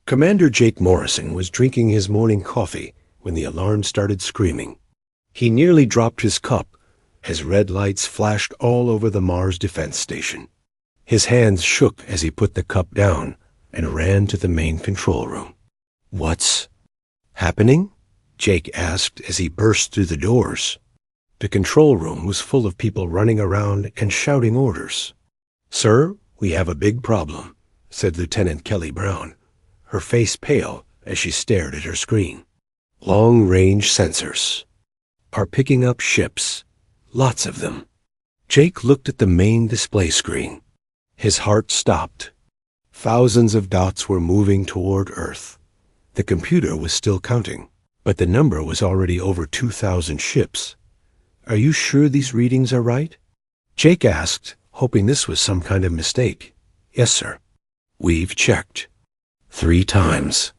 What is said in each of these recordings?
Commander Jake Morrison was drinking his morning coffee when the alarm started screaming. He nearly dropped his cup as red lights flashed all over the Mars Defense Station. His hands shook as he put the cup down and ran to the main control room. "What's happening?" Jake asked as he burst through the doors. The control room was full of people running around and shouting orders. "Sir, we have a big problem," said Lieutenant Kelly Brown, her face pale as she stared at her screen. "Long-range sensors are picking up ships, lots of them." Jake looked at the main display screen. His heart stopped. Thousands of dots were moving toward Earth. The computer was still counting, but the number was already over 2,000 ships. "Are you sure these readings are right?" Jake asked, hoping this was some kind of mistake. "Yes, sir. We've checked 3 times.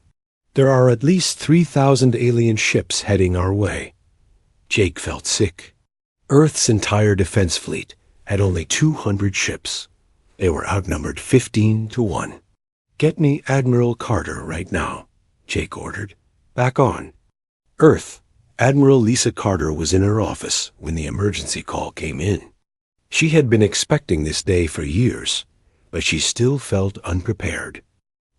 There are at least 3,000 alien ships heading our way." Jake felt sick. Earth's entire defense fleet had only 200 ships. They were outnumbered 15 to 1. "Get me Admiral Carter right now," Jake ordered. "Back on." Earth. Admiral Lisa Carter was in her office when the emergency call came in. She had been expecting this day for years, but she still felt unprepared.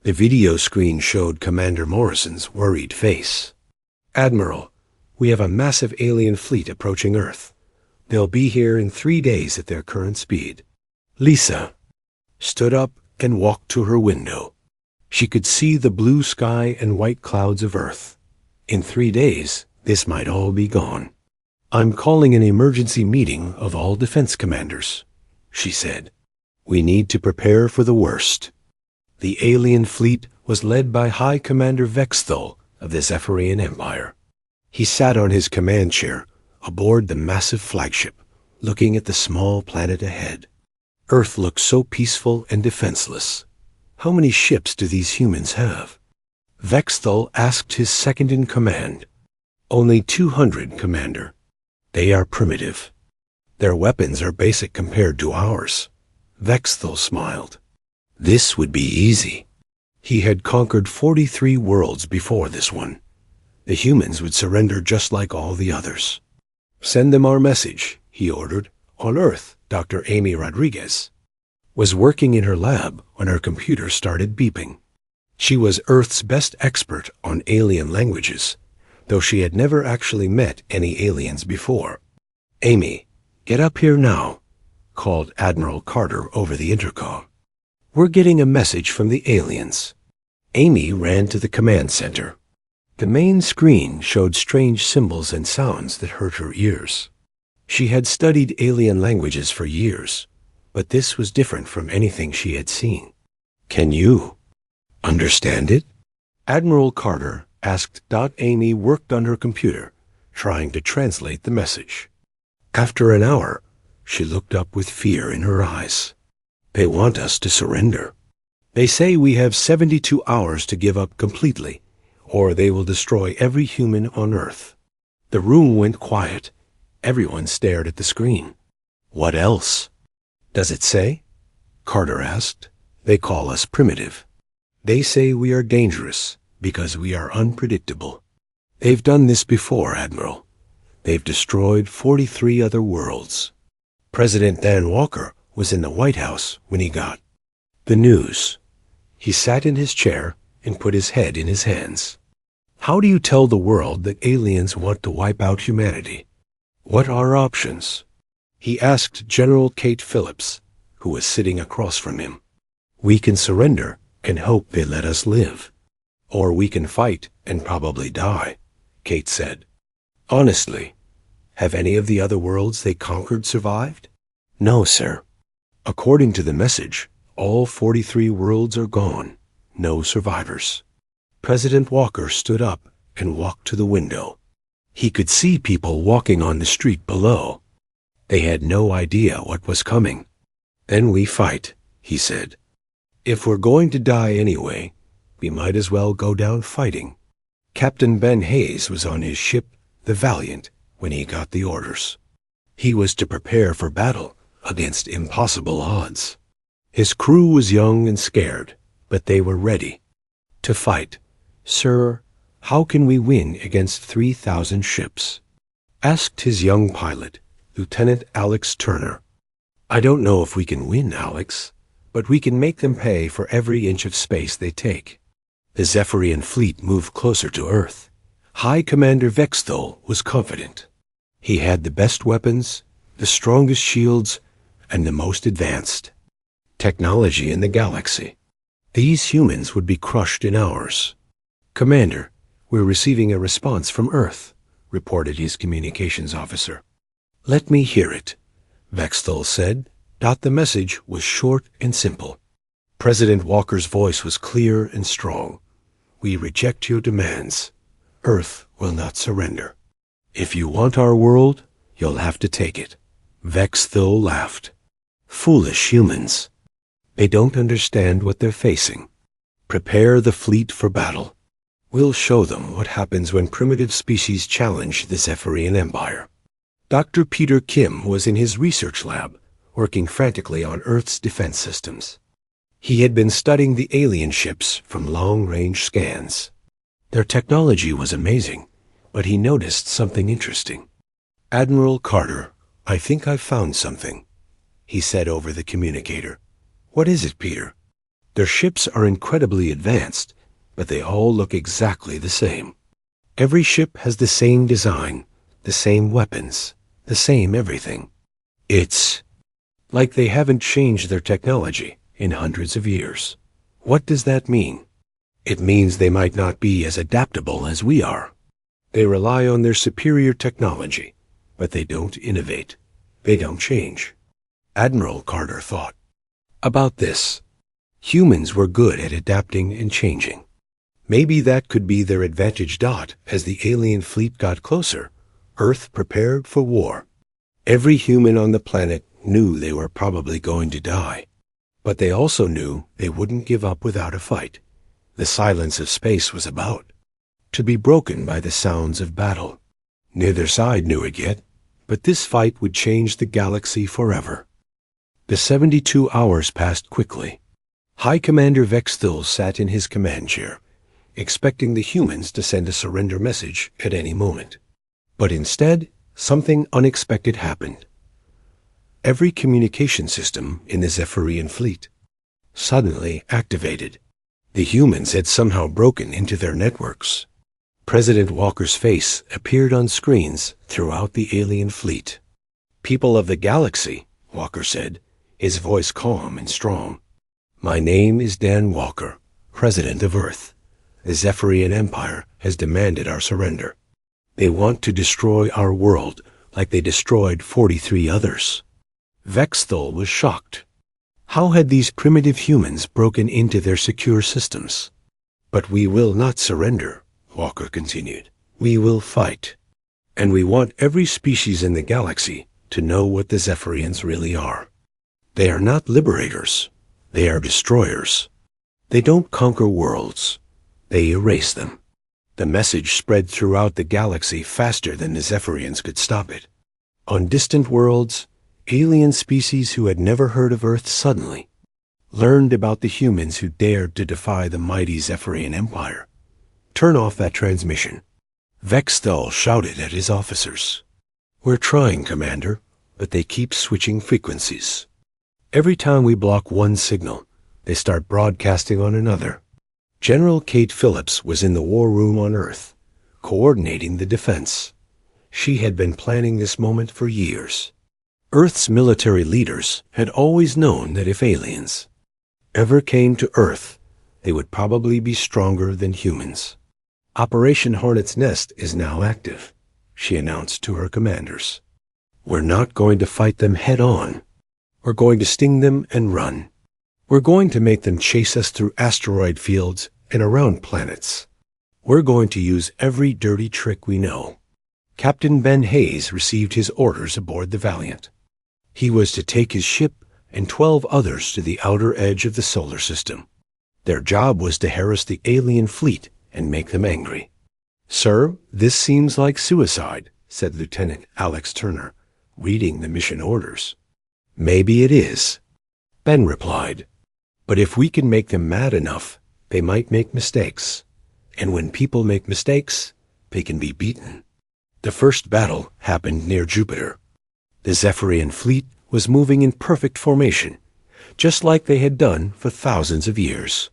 The video screen showed Commander Morrison's worried face. "Admiral, we have a massive alien fleet approaching Earth. They'll be here in 3 days at their current speed." Lisa stood up and walked to her window. She could see the blue sky and white clouds of Earth. In 3 days, this might all be gone. "I'm calling an emergency meeting of all defense commanders," she said. "We need to prepare for the worst." The alien fleet was led by High Commander Vexthul of the Zephyrian Empire. He sat on his command chair aboard the massive flagship, looking at the small planet ahead. Earth looked so peaceful and defenseless. "How many ships do these humans have?" Vexthul asked his second-in-command. "Only 200, Commander. They are primitive. Their weapons are basic compared to ours." Vexthul smiled. This would be easy. He had conquered 43 worlds before this one. The humans would surrender just like all the others. "Send them our message," he ordered. On Earth, Dr. Amy Rodriguez was working in her lab when her computer started beeping. She was Earth's best expert on alien languages, though she had never actually met any aliens before. "Amy, get up here now," called Admiral Carter over the intercom. "We're getting a message from the aliens." Amy ran to the command center. The main screen showed strange symbols and sounds that hurt her ears. She had studied alien languages for years, but this was different from anything she had seen. "Can you understand it?" Admiral Carter asked. Amy worked on her computer, trying to translate the message. After an hour, she looked up with fear in her eyes. "They want us to surrender. They say we have 72 hours to give up completely, or they will destroy every human on Earth." The room went quiet. Everyone stared at the screen. "What else?" "Does it say?" Carter asked. "They call us primitive. They say we are dangerous because we are unpredictable. They've done this before, Admiral. They've destroyed 43 other worlds." President Dan Walker was in the White House when he got the news. He sat in his chair and put his head in his hands. "How do you tell the world that aliens want to wipe out humanity? What are options?" He asked General Kate Phillips, who was sitting across from him. "We can surrender and hope they let us live. Or we can fight and probably die," Kate said. "Honestly, have any of the other worlds they conquered survived?" "No, sir. According to the message, all 43 worlds are gone. No survivors." President Walker stood up and walked to the window. He could see people walking on the street below. They had no idea what was coming. "Then we fight," he said. "If we're going to die anyway, we might as well go down fighting." Captain Ben Hayes was on his ship, the Valiant, when he got the orders. He was to prepare for battle against impossible odds. His crew was young and scared, but they were ready. To fight. Sir, how can we win against 3,000 ships? Asked his young pilot, Lieutenant Alex Turner. I don't know if we can win, Alex, but we can make them pay for every inch of space they take. The Zephyrian fleet moved closer to Earth. High Commander Vexthol was confident. He had the best weapons, the strongest shields, and the most advanced technology in the galaxy. These humans would be crushed in hours. Commander, we're receiving a response from Earth, reported his communications officer. Let me hear it, Vexthol said. The message was short and simple. President Walker's voice was clear and strong. We reject your demands. Earth will not surrender. If you want our world, you'll have to take it. Vexthol laughed. Foolish humans. They don't understand what they're facing. Prepare the fleet for battle. We'll show them what happens when primitive species challenge the Zephyrian Empire. Dr. Peter Kim was in his research lab, working frantically on Earth's defense systems. He had been studying the alien ships from long-range scans. Their technology was amazing, but he noticed something interesting. Admiral Carter, I think I've found something, he said over the communicator. What is it, Peter? Their ships are incredibly advanced, but they all look exactly the same. Every ship has the same design, the same weapons, the same everything. It's like they haven't changed their technology in hundreds of years. What does that mean? It means they might not be as adaptable as we are. They rely on their superior technology, but they don't innovate. They don't change. Admiral Carter thought about this. Humans were good at adapting and changing. Maybe that could be their advantage. As the alien fleet got closer, Earth prepared for war. Every human on the planet knew they were probably going to die. But they also knew they wouldn't give up without a fight. The silence of space was about to be broken by the sounds of battle. Neither side knew it yet, but this fight would change the galaxy forever. The 72 hours passed quickly. High Commander Vexthol sat in his command chair, expecting the humans to send a surrender message at any moment. But instead, something unexpected happened. Every communication system in the Zephyrian fleet suddenly activated. The humans had somehow broken into their networks. President Walker's face appeared on screens throughout the alien fleet. People of the galaxy, Walker said, his voice calm and strong. My name is Dan Walker, President of Earth. The Zephyrian Empire has demanded our surrender. They want to destroy our world like they destroyed 43 others. Vexthol was shocked. How had these primitive humans broken into their secure systems? But we will not surrender, Walker continued. We will fight. And we want every species in the galaxy to know what the Zephyrians really are. They are not liberators. They are destroyers. They don't conquer worlds. They erase them. The message spread throughout the galaxy faster than the Zephyrians could stop it. On distant worlds, alien species who had never heard of Earth suddenly learned about the humans who dared to defy the mighty Zephyrian Empire. Turn off that transmission. Vexthol shouted at his officers. We're trying, Commander, but they keep switching frequencies. Every time we block one signal, they start broadcasting on another. General Kate Phillips was in the war room on Earth, coordinating the defense. She had been planning this moment for years. Earth's military leaders had always known that if aliens ever came to Earth, they would probably be stronger than humans. Operation Hornet's Nest is now active, she announced to her commanders. We're not going to fight them head-on. We're going to sting them and run. We're going to make them chase us through asteroid fields and around planets. We're going to use every dirty trick we know. Captain Ben Hayes received his orders aboard the Valiant. He was to take his ship and 12 others to the outer edge of the solar system. Their job was to harass the alien fleet and make them angry. Sir, this seems like suicide, said Lieutenant Alex Turner, reading the mission orders. Maybe it is, Ben replied. But if we can make them mad enough, They might make mistakes, and when people make mistakes, they can be beaten. The first battle happened near Jupiter. The Zephyrian fleet was moving in perfect formation, just like they had done for thousands of years.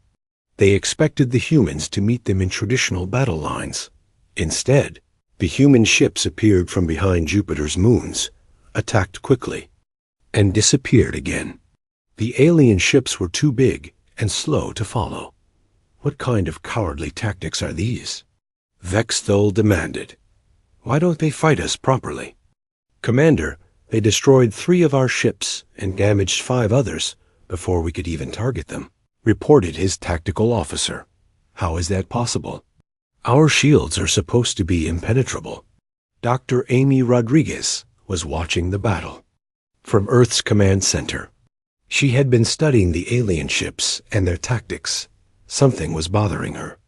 They expected the humans to meet them in traditional battle lines. Instead, the human ships appeared from behind Jupiter's moons, attacked quickly, and disappeared again. The alien ships were too big and slow to follow. What kind of cowardly tactics are these? Vexthul demanded. Why don't they fight us properly? Commander, they destroyed 3 of our ships and damaged 5 others before we could even target them, reported his tactical officer. How is that possible? Our shields are supposed to be impenetrable. Dr. Amy Rodriguez was watching the battle from Earth's command center. She had been studying the alien ships and their tactics. Something was bothering her.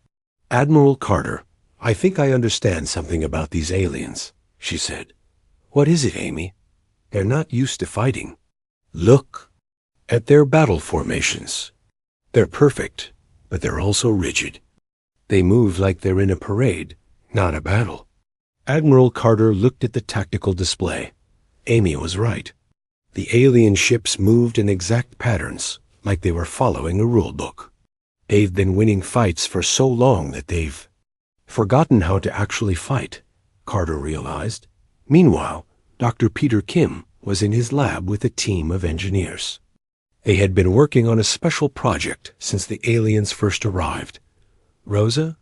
Admiral Carter, I think I understand something about these aliens, she said. What is it, Amy? They're not used to fighting. Look at their battle formations. They're perfect, but they're also rigid. They move like they're in a parade, not a battle. Admiral Carter looked at the tactical display. Amy was right. The alien ships moved in exact patterns, like they were following a rule book. They've been winning fights for so long that they've forgotten how to actually fight, Carter realized. Meanwhile, Dr. Peter Kim was in his lab with a team of engineers. They had been working on a special project since the aliens first arrived. Rosa,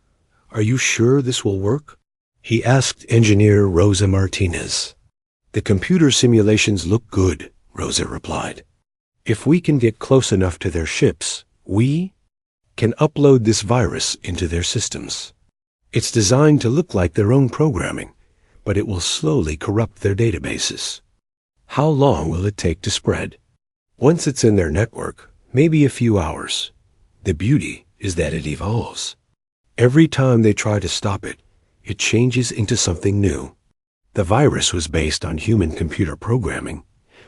are you sure this will work? He asked engineer Rosa Martinez. The computer simulations look good, Rosa replied. If we can get close enough to their ships, we can upload this virus into their systems. It's designed to look like their own programming, but it will slowly corrupt their databases. How long will it take to spread? Once it's in their network, maybe a few hours. The beauty is that it evolves. Every time they try to stop it, it changes into something new. The virus was based on human computer programming,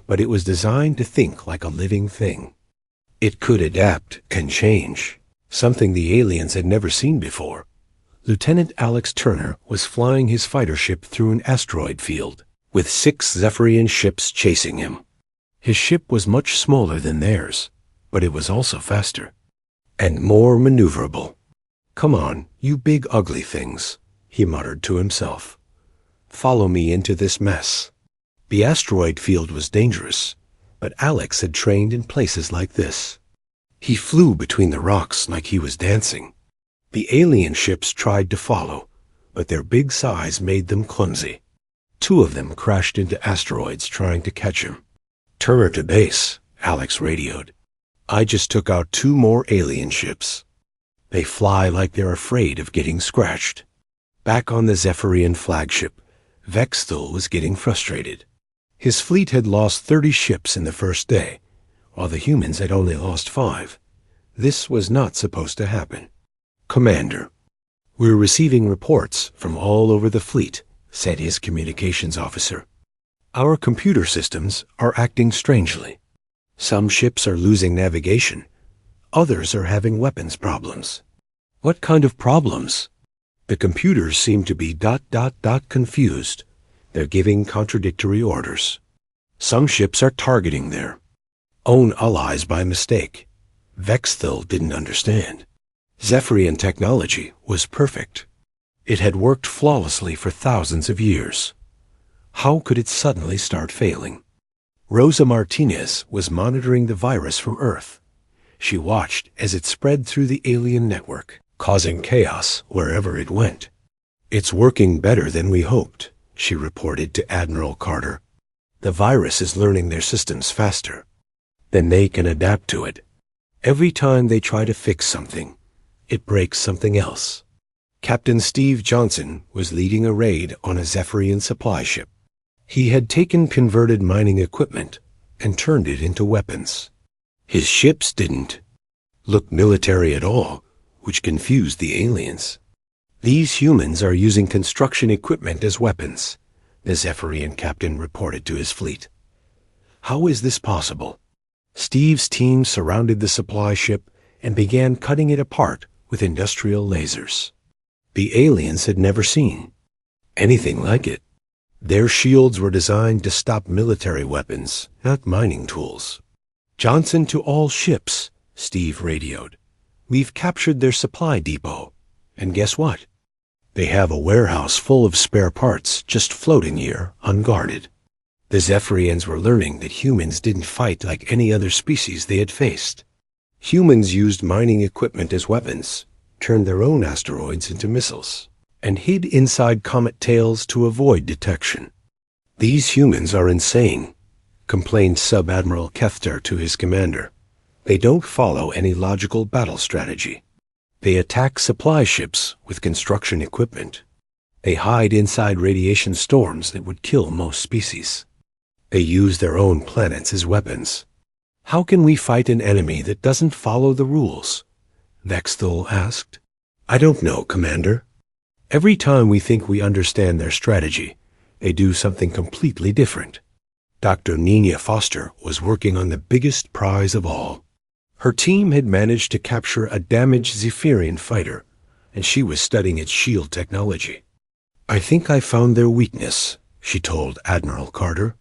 but it was designed to think like a living thing. It could adapt and change, something the aliens had never seen before. Lieutenant Alex Turner was flying his fighter ship through an asteroid field, with 6 Zephyrian ships chasing him. His ship was much smaller than theirs, but it was also faster and more maneuverable. Come on, you big ugly things, he muttered to himself. Follow me into this mess. The asteroid field was dangerous, but Alex had trained in places like this. He flew between the rocks like he was dancing. The alien ships tried to follow, but their big size made them clumsy. 2 of them crashed into asteroids trying to catch him. Turner to base, Alex radioed. I just took out 2 more alien ships. They fly like they're afraid of getting scratched. Back on the Zephyrian flagship, Vexthul was getting frustrated. His fleet had lost 30 ships in the first day, while the humans had only lost 5. This was not supposed to happen. Commander, we're receiving reports from all over the fleet, said his communications officer. Our computer systems are acting strangely. Some ships are losing navigation. Others are having weapons problems. What kind of problems? The computers seem to be ... confused. They're giving contradictory orders. Some ships are targeting their own allies by mistake. Vexthul didn't understand. Zephyrian technology was perfect. It had worked flawlessly for thousands of years. How could it suddenly start failing? Rosa Martinez was monitoring the virus from Earth. She watched as it spread through the alien network, causing chaos wherever it went. It's working better than we hoped, she reported to Admiral Carter. The virus is learning their systems faster. Then they can adapt to it. Every time they try to fix something, it breaks something else. Captain Steve Johnson was leading a raid on a Zephyrian supply ship. He had taken converted mining equipment and turned it into weapons. His ships didn't look military at all, which confused the aliens. These humans are using construction equipment as weapons, the Zephyrian captain reported to his fleet. How is this possible? Steve's team surrounded the supply ship and began cutting it apart with industrial lasers. The aliens had never seen anything like it. Their shields were designed to stop military weapons, not mining tools. "Johnson to all ships," Steve radioed. "We've captured their supply depot. And guess what? They have a warehouse full of spare parts just floating here, unguarded." The Zephyrians were learning that humans didn't fight like any other species they had faced. Humans used mining equipment as weapons, turned their own asteroids into missiles, and hid inside comet tails to avoid detection. "These humans are insane," complained Sub-Admiral Kefter to his commander. "They don't follow any logical battle strategy. They attack supply ships with construction equipment. They hide inside radiation storms that would kill most species. They use their own planets as weapons. How can we fight an enemy that doesn't follow the rules?" Vexthul asked. "I don't know, Commander. Every time we think we understand their strategy, they do something completely different." Dr. Nina Foster was working on the biggest prize of all. Her team had managed to capture a damaged Zephyrian fighter, and she was studying its shield technology. "I think I found their weakness," she told Admiral Carter.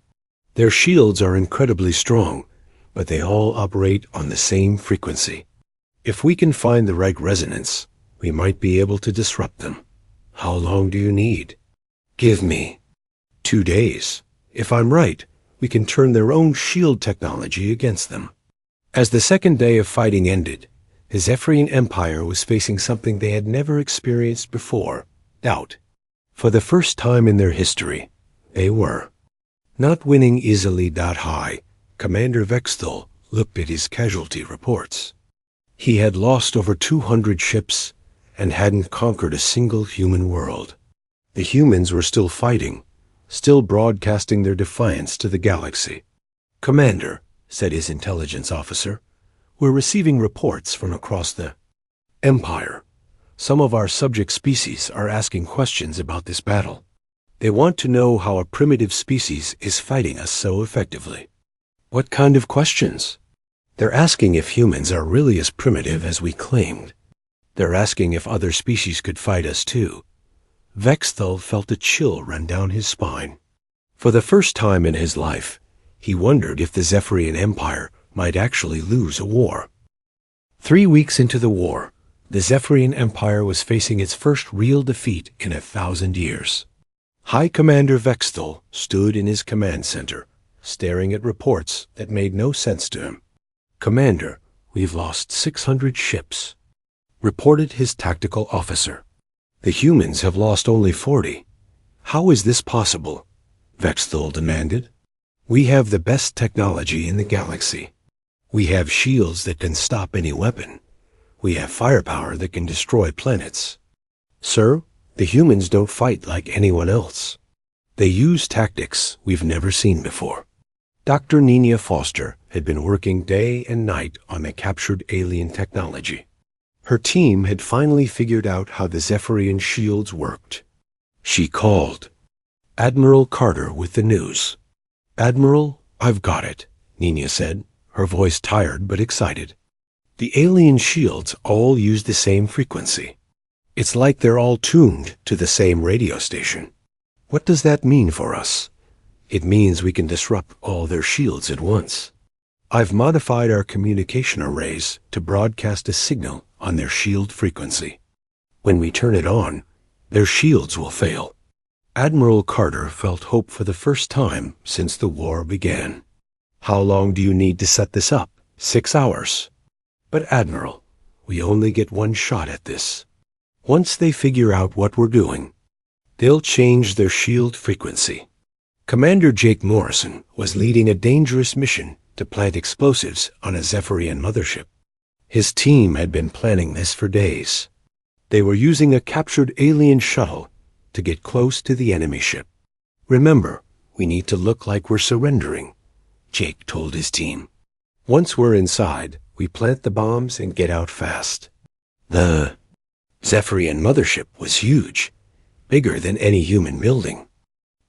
"Their shields are incredibly strong, but they all operate on the same frequency. If we can find the right resonance, we might be able to disrupt them." "How long do you need?" "Give me 2 days. If I'm right, we can turn their own shield technology against them." As the second day of fighting ended, the Zephyrian Empire was facing something they had never experienced before: doubt. For the first time in their history, they were not winning easily. High Commander Vexthul looked at his casualty reports. He had lost over 200 ships and hadn't conquered a single human world. The humans were still fighting, still broadcasting their defiance to the galaxy. "Commander," said his intelligence officer, "we're receiving reports from across the Empire. Some of our subject species are asking questions about this battle. They want to know how a primitive species is fighting us so effectively." "What kind of questions?" "They're asking if humans are really as primitive as we claimed. They're asking if other species could fight us too." Vexthul felt a chill run down his spine. For the first time in his life, he wondered if the Zephyrian Empire might actually lose a war. 3 weeks into the war, the Zephyrian Empire was facing its first real defeat in 1,000 years. High Commander Vexthul stood in his command center, staring at reports that made no sense to him. "Commander, we've lost 600 ships," reported his tactical officer. "The humans have lost only 40. How is this possible?" Vexthul demanded. "We have the best technology in the galaxy. We have shields that can stop any weapon. We have firepower that can destroy planets. Sir, the humans don't fight like anyone else. They use tactics we've never seen before." Dr. Nina Foster had been working day and night on the captured alien technology. Her team had finally figured out how the Zephyrian shields worked. She called Admiral Carter with the news. "Admiral, I've got it," Nina said, her voice tired but excited. "The alien shields all use the same frequency. It's like they're all tuned to the same radio station. What does that mean for us?" "It means we can disrupt all their shields at once. I've modified our communication arrays to broadcast a signal on their shield frequency. When we turn it on, their shields will fail." Admiral Carter felt hope for the first time since the war began. "How long do you need to set this up?" 6 hours. "But Admiral, we only get one shot at this. Once they figure out what we're doing, they'll change their shield frequency." Commander Jake Morrison was leading a dangerous mission to plant explosives on a Zephyrian mothership. His team had been planning this for days. They were using a captured alien shuttle to get close to the enemy ship. "Remember, we need to look like we're surrendering," Jake told his team. "Once we're inside, we plant the bombs and get out fast." The Zephyrian mothership was huge, bigger than any human building.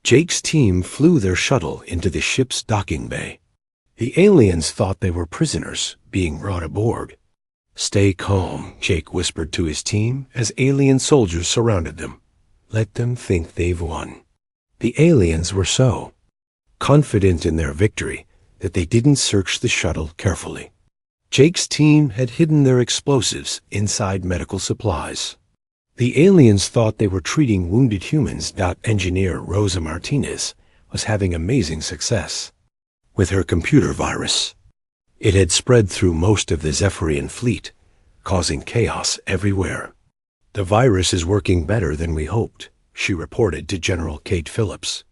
Jake's team flew their shuttle into the ship's docking bay. The aliens thought they were prisoners being brought aboard. Stay calm, Jake whispered to his team as alien soldiers surrounded them. Let them think they've won. The aliens were so confident in their victory that they didn't search the shuttle carefully. Jake's team had hidden their explosives inside medical supplies. The aliens thought they were treating wounded humans. Engineer Rosa Martinez was having amazing success with her computer virus. It had spread through most of the Zephyrian fleet, causing chaos everywhere. The virus is working better than we hoped, she reported to General Kate Phillips.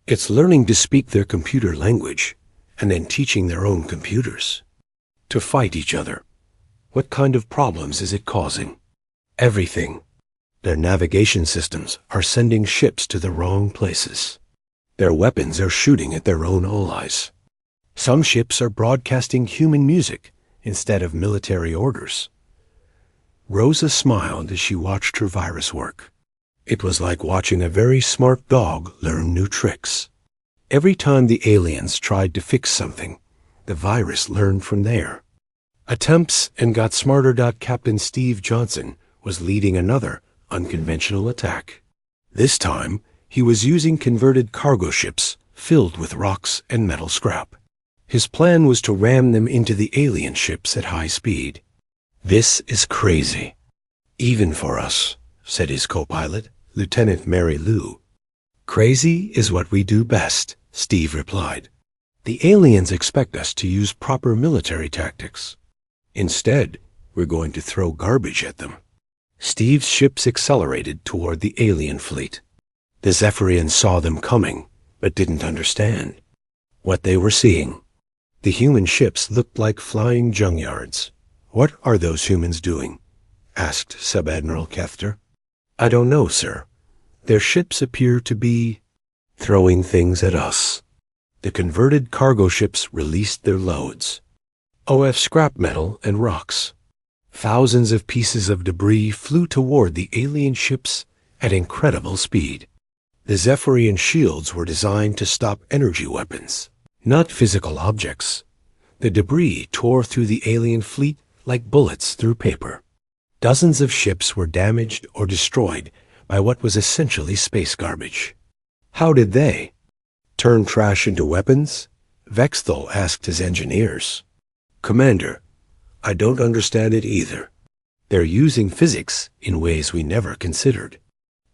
It's learning to speak their computer language and then teaching their own computers to fight each other. What kind of problems is it causing? Everything. Their navigation systems are sending ships to the wrong places. Their weapons are shooting at their own allies. Some ships are broadcasting human music instead of military orders. Rosa smiled as she watched her virus work. It was like watching a very smart dog learn new tricks. Every time the aliens tried to fix something, the virus learned from there attempts and got smarter. Captain Steve Johnson was leading another unconventional attack. This time, he was using converted cargo ships filled with rocks and metal scrap. His plan was to ram them into the alien ships at high speed. This is crazy. Even for us, said his co-pilot, Lieutenant Mary Lou. Crazy is what we do best, Steve replied. The aliens expect us to use proper military tactics. Instead, we're going to throw garbage at them. Steve's ships accelerated toward the alien fleet. The Zephyrians saw them coming, but didn't understand what they were seeing. The human ships looked like flying junkyards. What are those humans doing? Asked Sub-Admiral Kefter. I don't know, sir. Their ships appear to be throwing things at us. The converted cargo ships released their loads of scrap metal and rocks. Thousands of pieces of debris flew toward the alien ships at incredible speed. The Zephyrian shields were designed to stop energy weapons, not physical objects. The debris tore through the alien fleet like bullets through paper. Dozens of ships were damaged or destroyed by what was essentially space garbage. How did they turn trash into weapons? Vexthal asked his engineers. Commander, I don't understand it either. They're using physics in ways we never considered.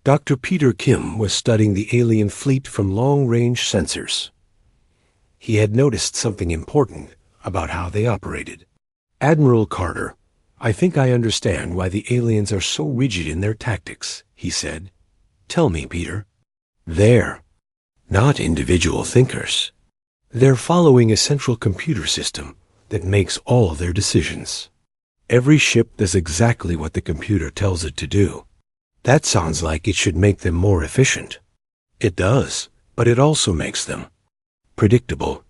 Dr. Peter Kim was studying the alien fleet from long-range sensors. He had noticed something important about how they operated. Admiral Carter, I think I understand why the aliens are so rigid in their tactics, he said. Tell me, Peter. They're not individual thinkers. They're following a central computer system that makes all of their decisions. Every ship does exactly what the computer tells it to do. That sounds like it should make them more efficient. It does, but it also makes them predictable.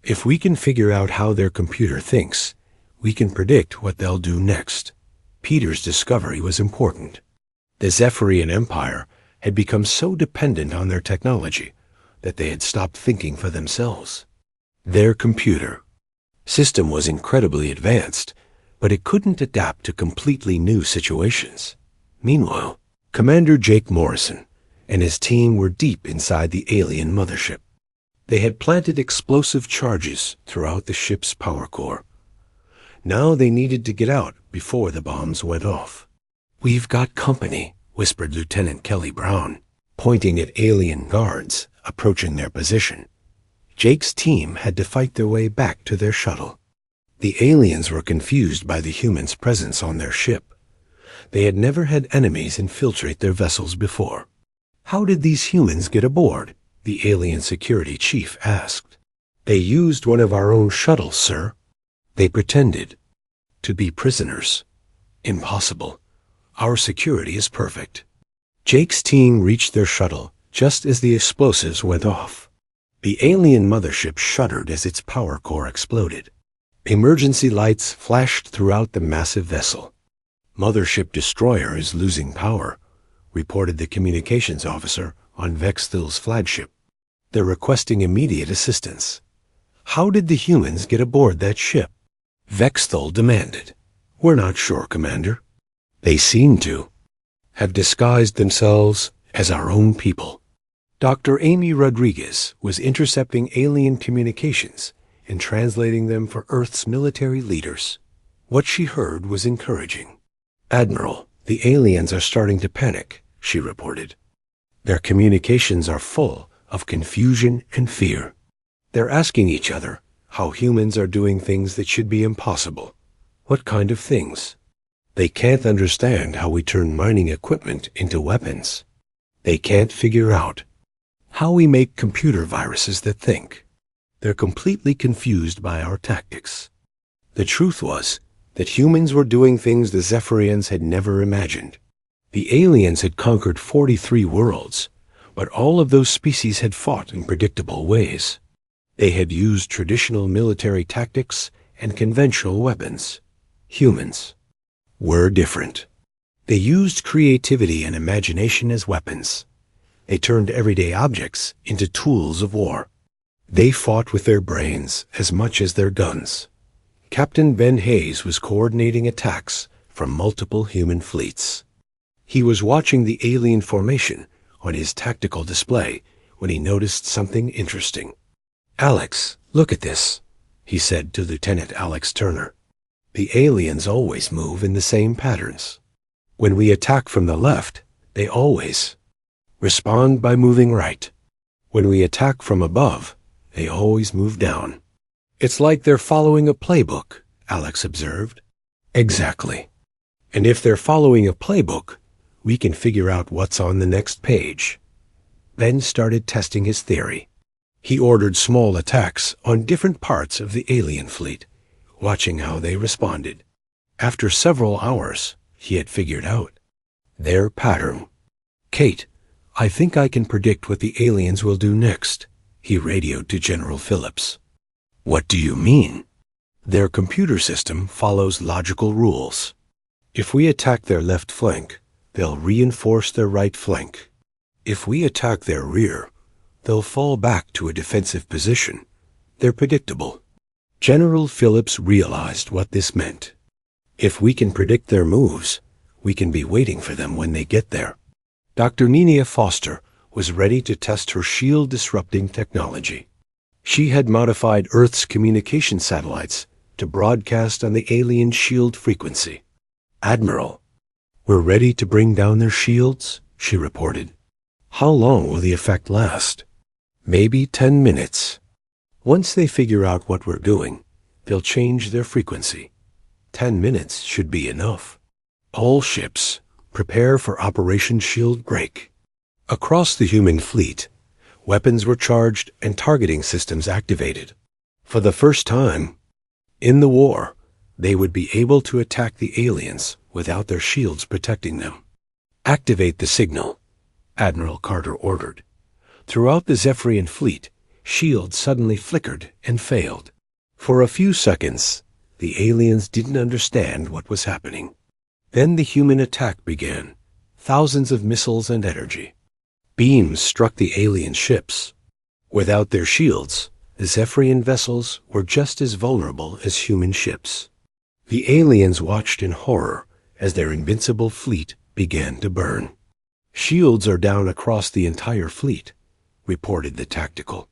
If we can figure out how their computer thinks, we can predict what they'll do next. Peter's discovery was important. The Zephyrian Empire had become so dependent on their technology that they had stopped thinking for themselves. Their computer system was incredibly advanced, but it couldn't adapt to completely new situations. Meanwhile, Commander Jake Morrison and his team were deep inside the alien mothership. They had planted explosive charges throughout the ship's power core. Now they needed to get out before the bombs went off. We've got company, whispered Lieutenant Kelly Brown, pointing at alien guards approaching their position. Jake's team had to fight their way back to their shuttle. The aliens were confused by the humans' presence on their ship. They had never had enemies infiltrate their vessels before. How did these humans get aboard? The alien security chief asked. They used one of our own shuttles, sir. They pretended to be prisoners. Impossible. Our security is perfect. Jake's team reached their shuttle just as the explosives went off. The alien mothership shuddered as its power core exploded. Emergency lights flashed throughout the massive vessel. Mothership destroyer is losing power, reported the communications officer on Vexthal's flagship. They're requesting immediate assistance. How did the humans get aboard that ship? Vexthal demanded. We're not sure, Commander. They seem to have disguised themselves as our own people. Dr. Amy Rodriguez was intercepting alien communications and translating them for Earth's military leaders. What she heard was encouraging. "Admiral, the aliens are starting to panic," she reported. "Their communications are full of confusion and fear. They're asking each other how humans are doing things that should be impossible. What kind of things? They can't understand how we turn mining equipment into weapons. They can't figure out how we make computer viruses that think. They're completely confused by our tactics." The truth was that humans were doing things the Zephyrians had never imagined. The aliens had conquered 43 worlds, but all of those species had fought in predictable ways. They had used traditional military tactics and conventional weapons. Humans were different. They used creativity and imagination as weapons. They turned everyday objects into tools of war. They fought with their brains as much as their guns. Captain Ben Hayes was coordinating attacks from multiple human fleets. He was watching the alien formation on his tactical display when he noticed something interesting. "Alex, look at this," he said to Lieutenant Alex Turner. "The aliens always move in the same patterns. When we attack from the left, they always respond by moving right. When we attack from above, they always move down." "It's like they're following a playbook," Alex observed. "Exactly. And if they're following a playbook, we can figure out what's on the next page." Ben started testing his theory. He ordered small attacks on different parts of the alien fleet, watching how they responded. After several hours, he had figured out their pattern. "Kate, I think I can predict what the aliens will do next," he radioed to General Phillips. "What do you mean?" "Their computer system follows logical rules. If we attack their left flank, they'll reinforce their right flank. If we attack their rear, they'll fall back to a defensive position. They're predictable." General Phillips realized what this meant. If we can predict their moves, we can be waiting for them when they get there. Dr. Nenia Foster was ready to test her shield-disrupting technology. She had modified Earth's communication satellites to broadcast on the alien shield frequency. "Admiral, we're ready to bring down their shields," she reported. "How long will the effect last?" "Maybe 10 minutes. Once they figure out what we're doing, they'll change their frequency. 10 minutes should be enough. All ships, prepare for Operation Shield Break." Across the human fleet, weapons were charged and targeting systems activated. For the first time in the war, they would be able to attack the aliens without their shields protecting them. "Activate the signal," Admiral Carter ordered. Throughout the Zephyrian fleet, shields suddenly flickered and failed. For a few seconds, the aliens didn't understand what was happening. Then the human attack began, thousands of missiles and energy. Beams struck the alien ships. Without their shields, the Zephyrian vessels were just as vulnerable as human ships. The aliens watched in horror as their invincible fleet began to burn. "Shields are down across the entire fleet," reported the tactical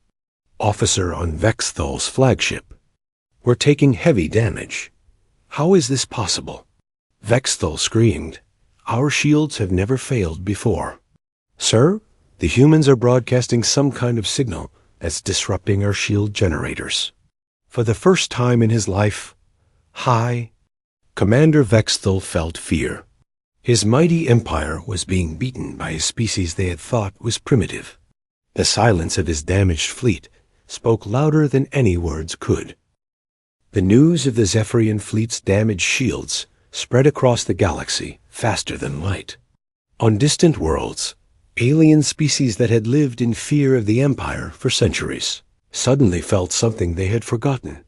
officer on Vexthol's flagship. "We're taking heavy damage. How is this possible?" Vexthol screamed. "Our shields have never failed before." "Sir, the humans are broadcasting some kind of signal that's disrupting our shield generators." For the first time in his life, Commander Vexthol felt fear. His mighty empire was being beaten by a species they had thought was primitive. The silence of his damaged fleet spoke louder than any words could. The news of the Zephyrian fleet's damaged shields spread across the galaxy faster than light. On distant worlds, alien species that had lived in fear of the Empire for centuries suddenly felt something they had forgotten.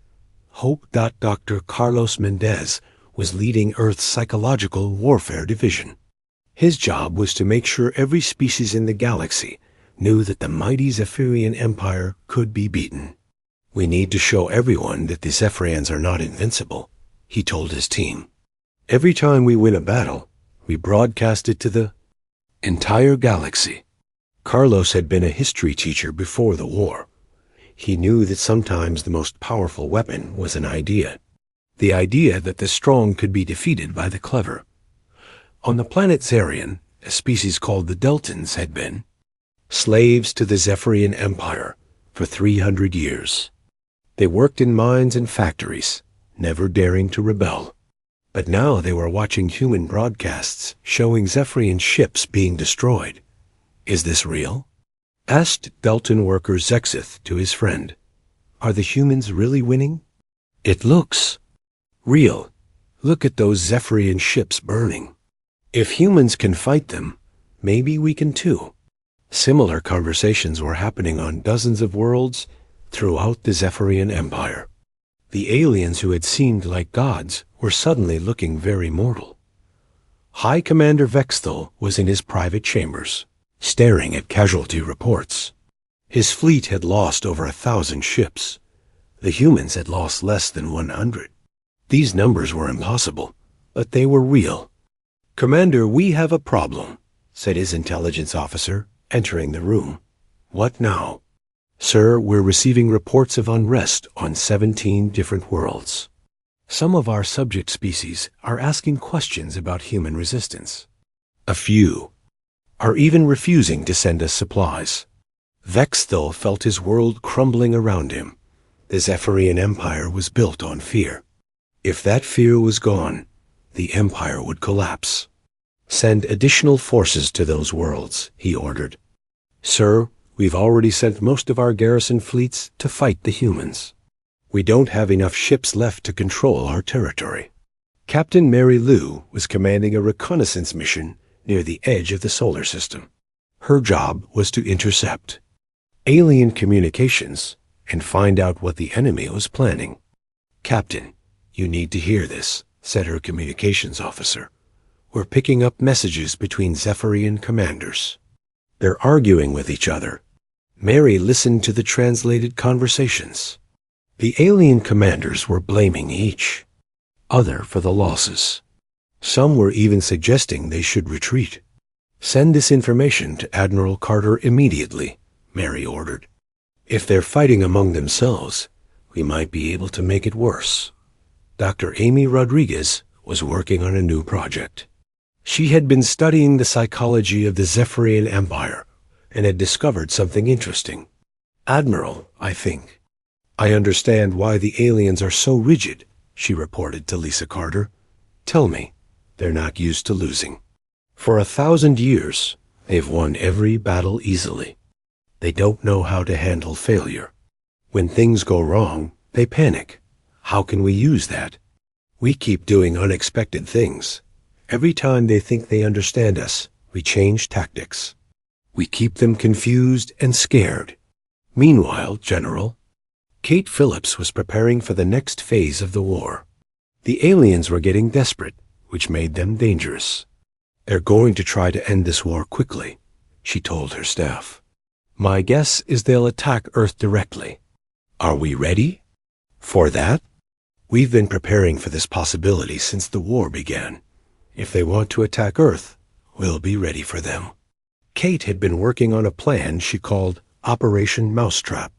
Hope. Dr. Carlos Mendez was leading Earth's psychological warfare division. His job was to make sure every species in the galaxy knew that the mighty Zephyrian Empire could be beaten. "We need to show everyone that the Zephyrians are not invincible," he told his team. Every time we win a battle, we broadcast it to the entire galaxy. Carlos had been a history teacher before the war. He knew that sometimes the most powerful weapon was an idea. The idea that the strong could be defeated by the clever. On the planet Zarian, a species called the Deltans had been slaves to the Zephyrian Empire for 300 years. They worked in mines and factories, never daring to rebel. But now they were watching human broadcasts showing Zephyrian ships being destroyed. Is this real? Asked Deltan worker Zexith to his friend. Are the humans really winning? It looks real. Look at those Zephyrian ships burning. If humans can fight them, maybe we can too. Similar conversations were happening on dozens of worlds throughout the Zephyrian Empire. The aliens who had seemed like gods were suddenly looking very mortal. High Commander Vexthal was in his private chambers, staring at casualty reports. His fleet had lost over 1,000 ships. The humans had lost less than 100. These numbers were impossible, but they were real. "Commander, we have a problem," said his intelligence officer, entering the room. "What now?" "Sir, we're receiving reports of unrest on 17 different worlds. Some of our subject species are asking questions about human resistance. A few are even refusing to send us supplies." Vexthal felt his world crumbling around him. The Zephyrian Empire was built on fear. If that fear was gone, the Empire would collapse. "Send additional forces to those worlds," he ordered. "Sir, we've already sent most of our garrison fleets to fight the humans. We don't have enough ships left to control our territory." Captain Mary Lou was commanding a reconnaissance mission near the edge of the solar system. Her job was to intercept alien communications and find out what the enemy was planning. "Captain, you need to hear this," said her communications officer. "We're picking up messages between Zephyrian commanders. They're arguing with each other." Mary listened to the translated conversations. The alien commanders were blaming each other for the losses. Some were even suggesting they should retreat. "Send this information to Admiral Carter immediately," Mary ordered. "If they're fighting among themselves, we might be able to make it worse." Dr. Amy Rodriguez was working on a new project. She had been studying the psychology of the Zephyrian Empire and had discovered something interesting. "Admiral, I think I understand why the aliens are so rigid," she reported to Lisa Carter. "Tell me, they're not used to losing. For 1,000 years, they've won every battle easily. They don't know how to handle failure. When things go wrong, they panic. How can we use that? We keep doing unexpected things. Every time they think they understand us, we change tactics. We keep them confused and scared." Meanwhile, General, Kate Phillips was preparing for the next phase of the war. The aliens were getting desperate, which made them dangerous. "They're going to try to end this war quickly," she told her staff. "My guess is they'll attack Earth directly. Are we ready for that? We've been preparing for this possibility since the war began. If they want to attack Earth, we'll be ready for them." Kate had been working on a plan she called Operation Mousetrap.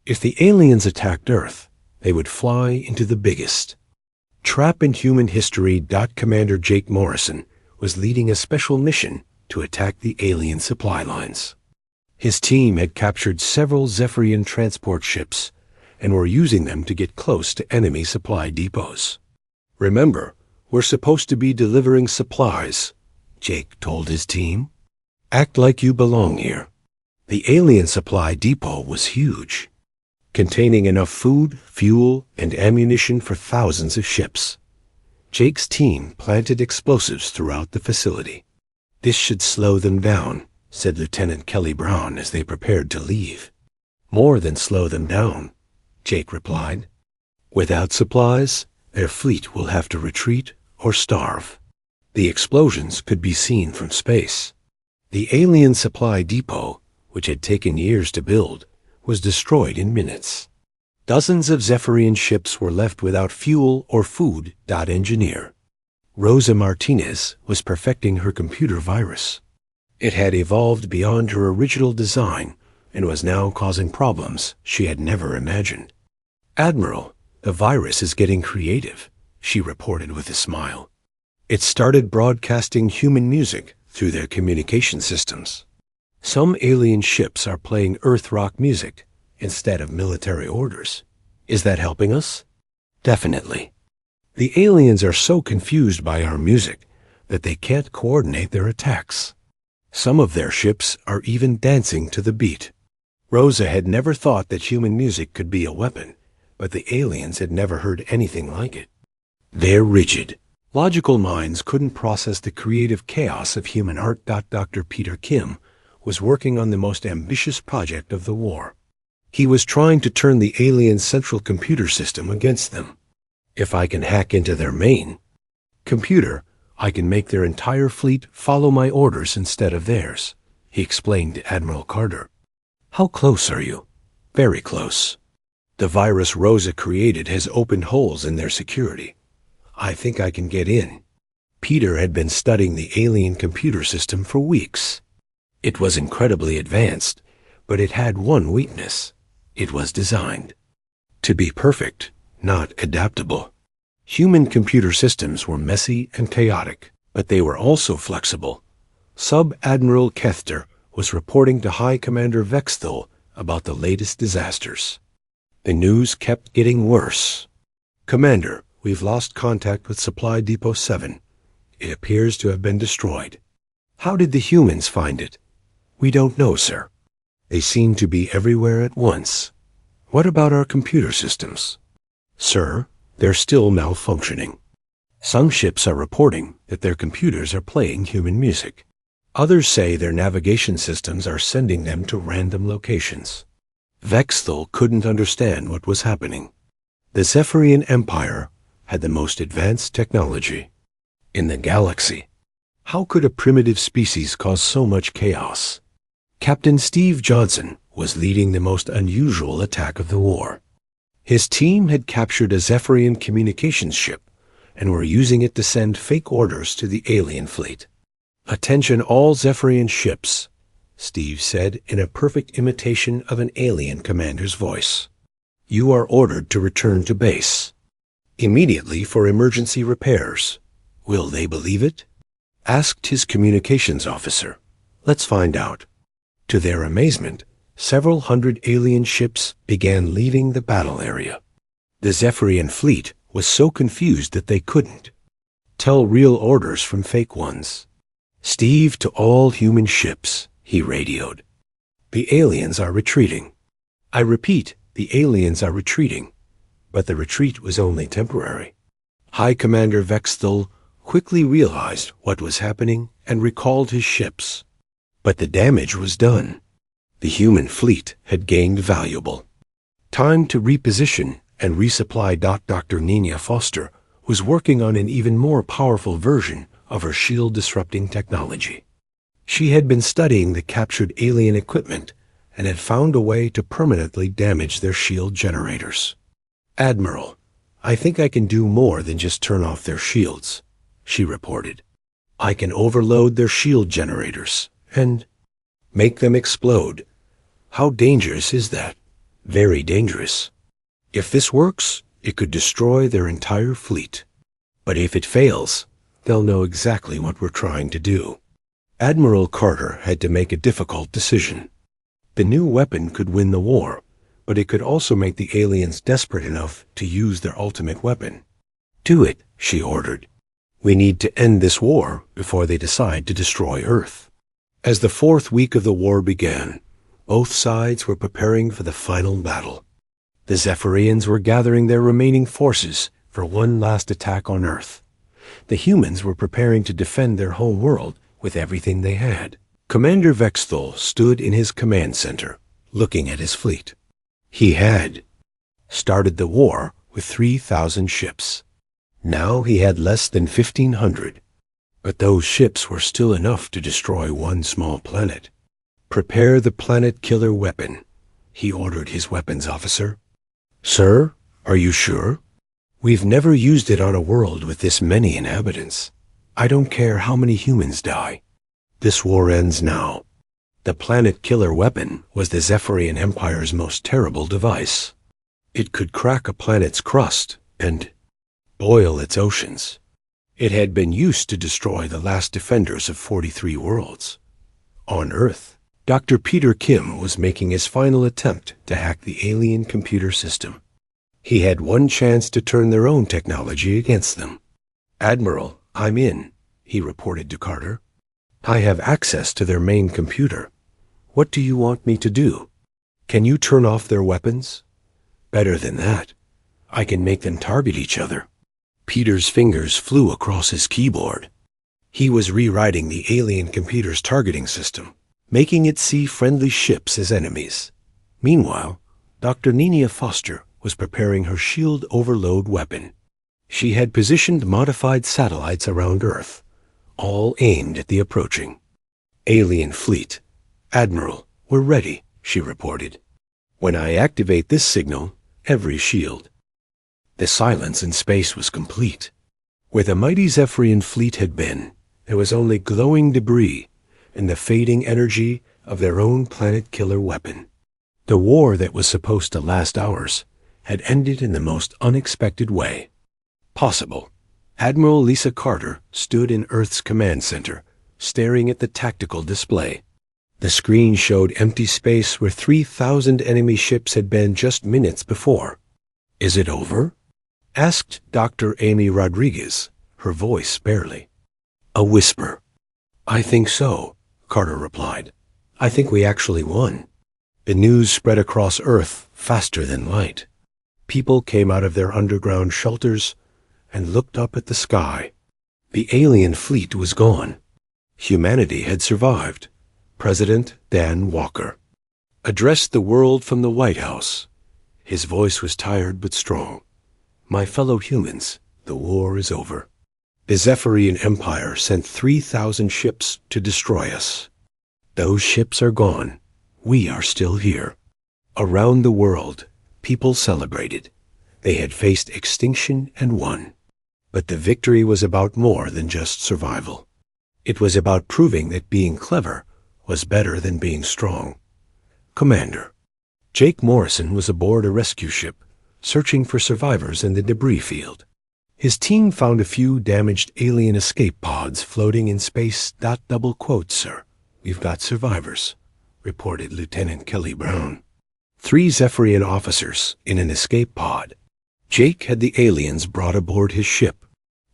If the aliens attacked Earth, they would fly into the biggest trap in human history. Commander Jake Morrison was leading a special mission to attack the alien supply lines. His team had captured several Zephyrian transport ships and were using them to get close to enemy supply depots. "Remember, we're supposed to be delivering supplies," Jake told his team. "Act like you belong here." The alien supply depot was huge, containing enough food, fuel, and ammunition for thousands of ships. Jake's team planted explosives throughout the facility. "This should slow them down," said Lieutenant Kelly Brown as they prepared to leave. "More than slow them down," Jake replied. "Without supplies, their fleet will have to retreat or starve." The explosions could be seen from space. The alien supply depot, which had taken years to build, was destroyed in minutes. Dozens of Zephyrian ships were left without fuel or food. Engineer Rosa Martinez was perfecting her computer virus. It had evolved beyond her original design and was now causing problems she had never imagined. "Admiral, the virus is getting creative," she reported with a smile. It started broadcasting human music through their communication systems. Some alien ships are playing Earth rock music instead of military orders. Is that helping us? Definitely. The aliens are so confused by our music that they can't coordinate their attacks. Some of their ships are even dancing to the beat. Rosa had never thought that human music could be a weapon, but the aliens had never heard anything like it. They're rigid. Logical minds couldn't process the creative chaos of human art. Dr. Peter Kim was working on the most ambitious project of the war. He was trying to turn the alien central computer system against them. If I can hack into their main computer, I can make their entire fleet follow my orders instead of theirs, he explained to Admiral Carter. How close are you? Very close. The virus Rosa created has opened holes in their security. I think I can get in. Peter had been studying the alien computer system for weeks. It was incredibly advanced, but it had one weakness. It was designed to be perfect, not adaptable. Human computer systems were messy and chaotic, but they were also flexible. Sub-Admiral Kethter was reporting to High Commander Vexthal about the latest disasters. The news kept getting worse. "Commander, we've lost contact with Supply Depot 7. It appears to have been destroyed." "How did the humans find it?" "We don't know, sir. They seem to be everywhere at once." "What about our computer systems?" "Sir, they're still malfunctioning. Some ships are reporting that their computers are playing human music. Others say their navigation systems are sending them to random locations." Vexthal couldn't understand what was happening. The Zephyrian Empire had the most advanced technology in the galaxy. How could a primitive species cause so much chaos? Captain Steve Johnson was leading the most unusual attack of the war. His team had captured a Zephyrian communications ship and were using it to send fake orders to the alien fleet. "Attention all Zephyrian ships," Steve said in a perfect imitation of an alien commander's voice. "You are ordered to return to base immediately for emergency repairs." "Will they believe it?" asked his communications officer. "Let's find out." To their amazement, several hundred alien ships began leaving the battle area. The Zephyrian fleet was so confused that they couldn't tell real orders from fake ones. "Steve, to all human ships," he radioed. "The aliens are retreating. I repeat, the aliens are retreating." But the retreat was only temporary. High Commander Vexthal quickly realized what was happening and recalled his ships. But the damage was done. The human fleet had gained valuable time to reposition and resupply. Dr. Nina Foster was working on an even more powerful version of her shield-disrupting technology. She had been studying the captured alien equipment and had found a way to permanently damage their shield generators. "Admiral, I think I can do more than just turn off their shields," she reported. "I can overload their shield generators and make them explode." "How dangerous is that?" "Very dangerous. If this works, it could destroy their entire fleet. But if it fails, they'll know exactly what we're trying to do." Admiral Carter had to make a difficult decision. The new weapon could win the war, but it could also make the aliens desperate enough to use their ultimate weapon. "Do it," she ordered. "We need to end this war before they decide to destroy Earth." As the fourth week of the war began, both sides were preparing for the final battle. The Zephyrians were gathering their remaining forces for one last attack on Earth. The humans were preparing to defend their home world with everything they had. Commander Vexthal stood in his command center, looking at his fleet. He had started the war with 3,000 ships. Now he had less than 1,500. But those ships were still enough to destroy one small planet. "Prepare the planet killer weapon," he ordered his weapons officer. "Sir, are you sure?" We've never used it on a world with this many inhabitants. I don't care how many humans die. This war ends now. The planet killer weapon was the Zephyrian Empire's most terrible device. It could crack a planet's crust and boil its oceans. It had been used to destroy the last defenders of 43 worlds. On Earth, Dr. Peter Kim was making his final attempt to hack the alien computer system. He had one chance to turn their own technology against them. "Admiral, I'm in," he reported to Carter. "I have access to their main computer. What do you want me to do? Can you turn off their weapons? Better than that, I can make them target each other." Peter's fingers flew across his keyboard. He was rewriting the alien computer's targeting system, making it see friendly ships as enemies. Meanwhile, Dr. Nenia Foster was preparing her shield overload weapon. She had positioned modified satellites around Earth, all aimed at the approaching alien fleet. "Admiral, we're ready," she reported. "When I activate this signal, every shield." The silence in space was complete. Where the mighty Zephyrian fleet had been, there was only glowing debris and the fading energy of their own planet-killer weapon. The war that was supposed to last hours had ended in the most unexpected way possible. Admiral Lisa Carter stood in Earth's command center, staring at the tactical display. The screen showed empty space where 3,000 enemy ships had been just minutes before. "Is it over?" asked Dr. Amy Rodriguez, her voice barely. A whisper. "I think so," Carter replied. "I think we actually won." The news spread across Earth faster than light. People came out of their underground shelters and looked up at the sky. The alien fleet was gone. Humanity had survived. President Dan Walker addressed the world from the White House. His voice was tired but strong. "My fellow humans, the war is over. The Zephyrian Empire sent 3,000 ships to destroy us. Those ships are gone. We are still here." Around the world, people celebrated. They had faced extinction and won. But the victory was about more than just survival. It was about proving that being clever was better than being strong. Commander Jake Morrison was aboard a rescue ship, searching for survivors in the debris field. His team found a few damaged alien escape pods floating in space. Double quotes, sir. "We've got survivors," reported Lieutenant Kelly Brown. 3 Zephyrian officers in an escape pod. Jake had the aliens brought aboard his ship.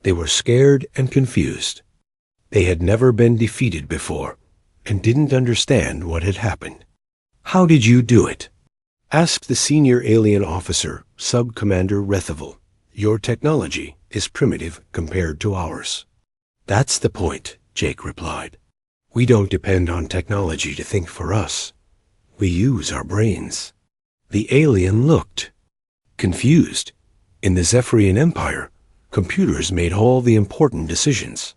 They were scared and confused. They had never been defeated before and didn't understand what had happened. "How did you do it?" asked the senior alien officer, Sub-Commander Rethival. "Your technology is primitive compared to ours." "That's the point," Jake replied. "We don't depend on technology to think for us. We use our brains." The alien looked confused. In the Zephyrian Empire, computers made all the important decisions.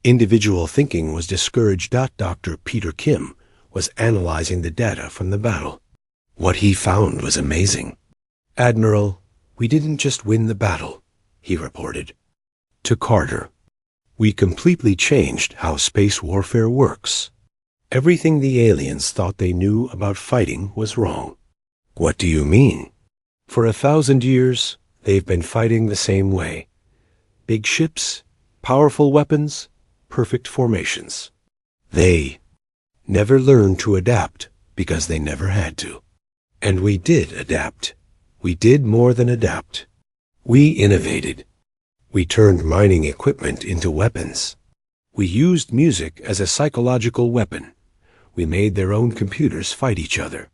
Individual thinking was discouraged. Dr. Peter Kim was analyzing the data from the battle. What he found was amazing. "Admiral, we didn't just win the battle," he reported. To Carter, "We completely changed how space warfare works. Everything the aliens thought they knew about fighting was wrong." "What do you mean?" "For 1,000 years, they've been fighting the same way. Big ships, powerful weapons, perfect formations. They never learned to adapt because they never had to. And we did adapt. We did more than adapt. We innovated. We turned mining equipment into weapons. We used music as a psychological weapon. We made their own computers fight each other."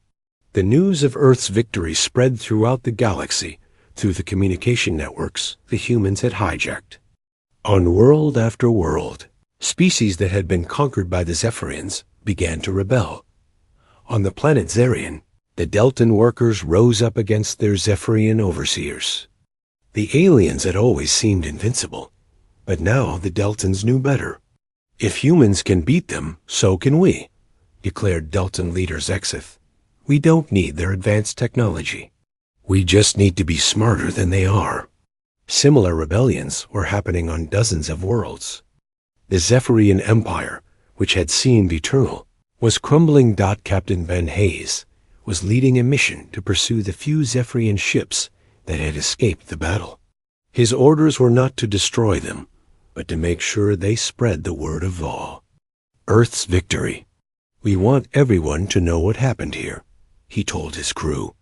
The news of Earth's victory spread throughout the galaxy through the communication networks the humans had hijacked. On world after world, species that had been conquered by the Zephyrians began to rebel. On the planet Zarian, the Deltan workers rose up against their Zephyrian overseers. The aliens had always seemed invincible, but now the Deltans knew better. "If humans can beat them, so can we," declared Deltan leader Zexith. "We don't need their advanced technology. We just need to be smarter than they are." Similar rebellions were happening on dozens of worlds. The Zephyrian Empire, which had seemed eternal, was crumbling. Captain Ben Hayes was leading a mission to pursue the few Zephyrian ships that had escaped the battle. His orders were not to destroy them, but to make sure they spread the word of Vol. Earth's victory. "We want everyone to know what happened here," he told his crew.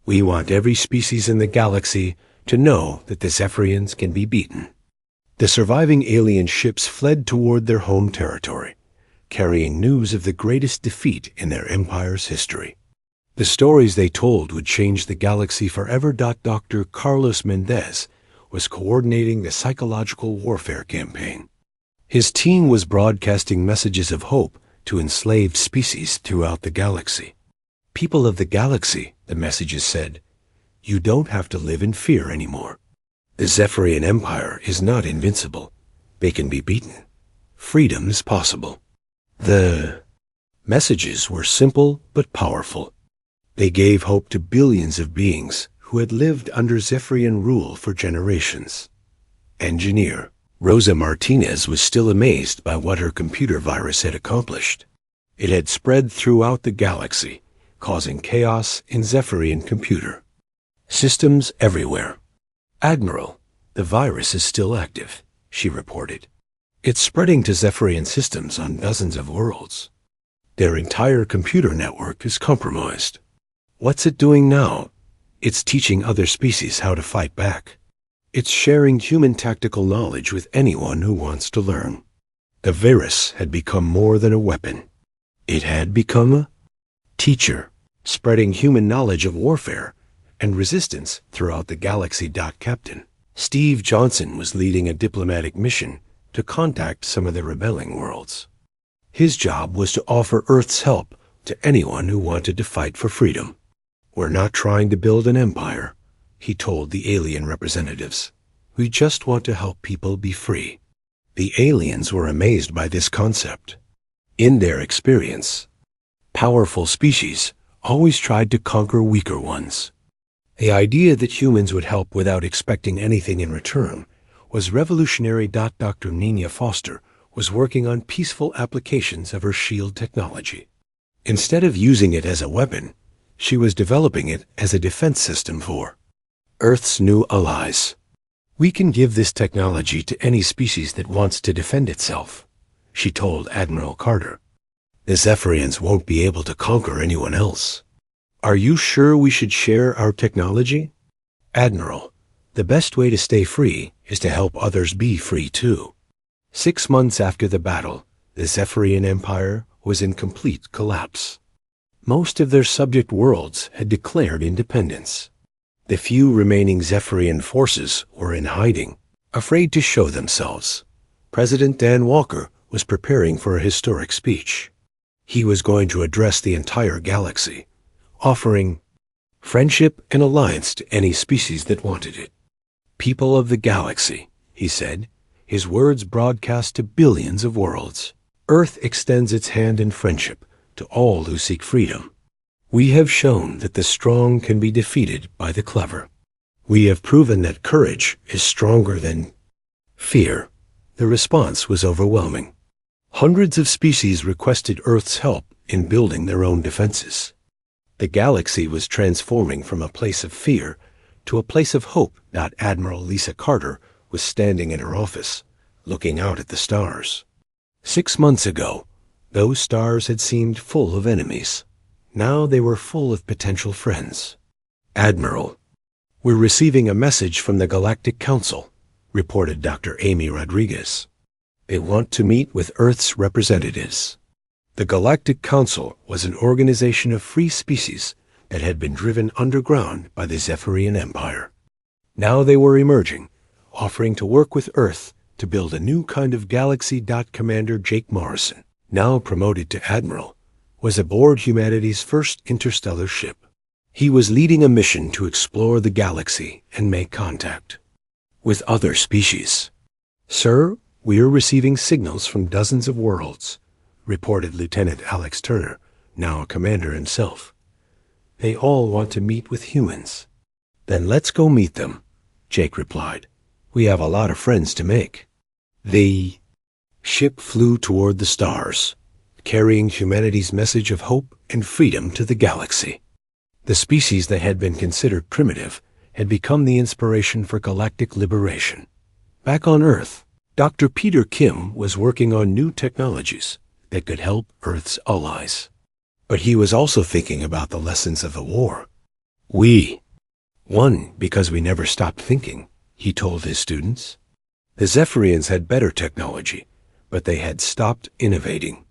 "We want every species in the galaxy to know that the Zephyrians can be beaten." The surviving alien ships fled toward their home territory, carrying news of the greatest defeat in their empire's history. The stories they told would change the galaxy forever. Dr. Carlos Mendez was coordinating the psychological warfare campaign. His team was broadcasting messages of hope to enslaved species throughout the galaxy. "People of the galaxy," the messages said, "you don't have to live in fear anymore. The Zephyrian Empire is not invincible. They can be beaten. Freedom is possible." The messages were simple but powerful. They gave hope to billions of beings who had lived under Zephyrian rule for generations. Engineer Rosa Martinez was still amazed by what her computer virus had accomplished. It had spread throughout the galaxy, causing chaos in Zephyrian computer systems everywhere. "Admiral, the virus is still active," she reported. "It's spreading to Zephyrian systems on dozens of worlds. Their entire computer network is compromised." "What's it doing now?" "It's teaching other species how to fight back. It's sharing human tactical knowledge with anyone who wants to learn." The virus had become more than a weapon. It had become a teacher, spreading human knowledge of warfare and resistance throughout the galaxy. Captain Steve Johnson was leading a diplomatic mission to contact some of the rebelling worlds. His job was to offer Earth's help to anyone who wanted to fight for freedom. "We're not trying to build an empire," he told the alien representatives. "We just want to help people be free." The aliens were amazed by this concept. In their experience, powerful species always tried to conquer weaker ones. The idea that humans would help without expecting anything in return was revolutionary. Dr. Nina Foster was working on peaceful applications of her shield technology. Instead of using it as a weapon, she was developing it as a defense system for Earth's new allies. "We can give this technology to any species that wants to defend itself," she told Admiral Carter. "The Zephyrians won't be able to conquer anyone else." "Are you sure we should share our technology?" "Admiral, the best way to stay free is to help others be free too." 6 months after the battle, the Zephyrian Empire was in complete collapse. Most of their subject worlds had declared independence. The few remaining Zephyrian forces were in hiding, afraid to show themselves. President Dan Walker was preparing for a historic speech. He was going to address the entire galaxy, offering friendship and alliance to any species that wanted it. "People of the galaxy," he said, his words broadcast to billions of worlds. "Earth extends its hand in friendship to all who seek freedom. We have shown that the strong can be defeated by the clever. We have proven that courage is stronger than fear." The response was overwhelming. Hundreds of species requested Earth's help in building their own defenses. The galaxy was transforming from a place of fear to a place of hope. Admiral Lisa Carter was standing in her office, looking out at the stars. 6 months ago, those stars had seemed full of enemies. Now they were full of potential friends. "Admiral, we're receiving a message from the Galactic Council," reported Dr. Amy Rodriguez. "They want to meet with Earth's representatives." The Galactic Council was an organization of free species that had been driven underground by the Zephyrian Empire. Now they were emerging, offering to work with Earth to build a new kind of galaxy. Commander Jake Morrison, now promoted to Admiral, was aboard humanity's first interstellar ship. He was leading a mission to explore the galaxy and make contact with other species. "Sir, we are receiving signals from dozens of worlds," reported Lieutenant Alex Turner, now a commander himself. "They all want to meet with humans." "Then let's go meet them," Jake replied. We have a lot of friends to make. The ship flew toward the stars, carrying humanity's message of hope and freedom to the galaxy. The species that had been considered primitive had become the inspiration for galactic liberation. Back on Earth, Dr. Peter Kim was working on new technologies that could help Earth's allies. But he was also thinking about the lessons of the war. We won because we never stopped thinking, he told his students. The Zephyrians had better technology, but they had stopped innovating.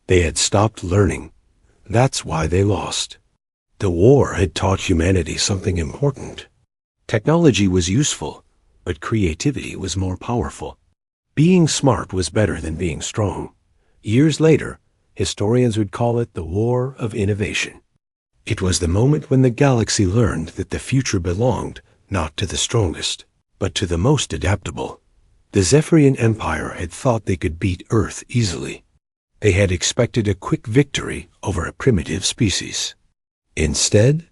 They had stopped learning. That's why they lost. The war had taught humanity something important. Technology was useful, but creativity was more powerful. Being smart was better than being strong. Years later, historians would call it the War of Innovation. It was the moment when the galaxy learned that the future belonged not to the strongest, but to the most adaptable. The Zephyrian Empire had thought they could beat Earth easily. They had expected a quick victory over a primitive species. Instead,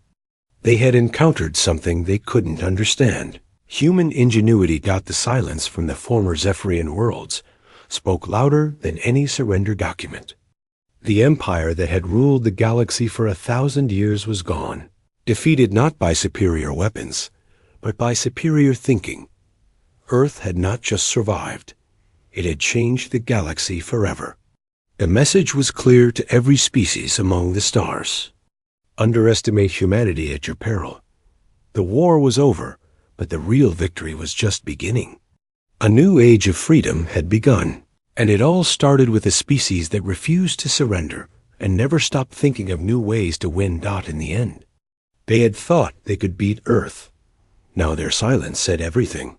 they had encountered something they couldn't understand. Human ingenuity got the silence from the former Zephyrian worlds, spoke louder than any surrender document. The empire that had ruled the galaxy for 1,000 years was gone, defeated not by superior weapons, but by superior thinking. Earth had not just survived, it had changed the galaxy forever. The message was clear to every species among the stars. Underestimate humanity at your peril. The war was over, but the real victory was just beginning. A new age of freedom had begun, and it all started with a species that refused to surrender and never stopped thinking of new ways to win in the end. They had thought they could beat Earth. Now their silence said everything.